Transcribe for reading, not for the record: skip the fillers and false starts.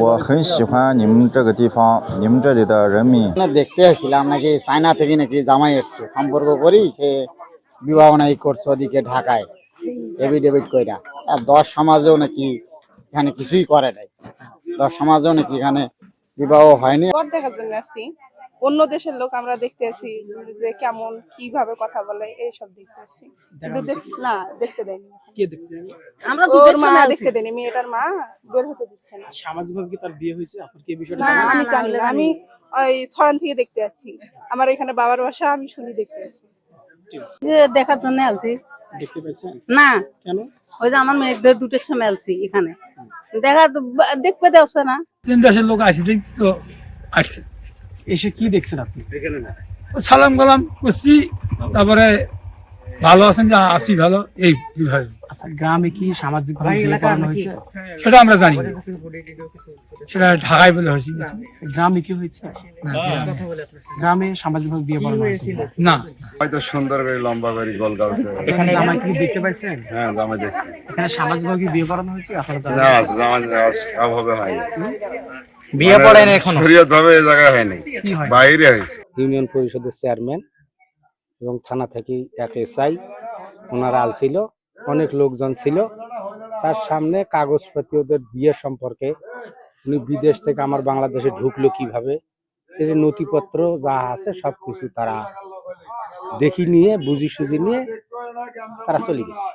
我很喜欢你们这个地方，你们这里的人民。দেখতে আসছিলাম নাকি চায়না থেকে নাকি জামাই এসছে সম্পর্ক করি সে বিবাহ নাকি করছে ওদিকে ঢাকায় এভিডেভিট কইরা। আর 10 সমাজেও নাকি এখানে কিছুই করে নাই, 10 সমাজেও নাকি এখানে বিবাহ হয়নি। বর দেখার জন্য আসছি, অন্য দেশের লোক আমরা দেখতে আসি যে কেমন কিভাবে কথা বলে এইসব দেখতে আসছি। না দেখতে দেয়নি, কে দেখতে যাবে? আমরা ওর দুটোর মা সময় আছি। দেখতে দেয়নি, মেয়েটার মা বের হতে দিচ্ছে না। সামাজিকভাবে কি তার বিয়ে হয়েছে? আপনার কি এই বিষয়টা না জানেন? আমি না, জানি না, জানি আমি ওই ছড়ান থেকে দেখতে আসছি, আমার এখানে বাবার বাসা, আমি শুনি দেখতে আসছি। ঠিক আছে। যে দেখার জন্য আলছি দেখতে পেয়েছেন? না, কেন? ওই যে আমার মেয়েদের দুটোর সময় আলছি এখানে দেখা দেখতে দেওয়া না। 3 দেশের লোক আসছে তো আসছে, এসে কি দেখছেন আপনি? সালাম কালাম করছি, তারপরে ভালো আছেন যে আসি ভালো এই বিভাগে। আচ্ছা, গ্রামে কি সামাজিকভাবে বিয়ে করানো হয়েছে? সেটা আমরা জানি না, সেটা ঢাকায় বলে হয়েছে গ্রামে কি হয়েছে? গ্রামে সামাজিকভাবে বিয়ে করানো হয়েছে না। হয়তো সুন্দর করে লম্বা করে গোল গাছে। এখানে জামাই কি দেখতে পাইছেন? হ্যাঁ জামাই দেখছি। এখানে সামাজিকভাবে কি বিয়ে করানো হয়েছে? আপনারা জানেন? না জামাই অভাবে হয়নি, বিয়ে পড়ে না এখনো, শরীয়ত ভাবে এই জায়গায় হয়নি, কি হয়? বাইরে হয়েছে। ইউনিয়ন পরিষদের চেয়ারম্যান এবং থানা থেকে এক এসআই ওনারা আলছিল, অনেক লোকজন ছিল। তার সামনে কাগজপাতি ওদের বিয়ে সম্পর্কে, উনি বিদেশ থেকে আমার বাংলাদেশে ঢুকলো কিভাবে, এই যে নথিপত্র যা আছে সবকিছু তারা দেখি নিয়ে বুঝি সুঝি নিয়ে তারা চলে গেছে।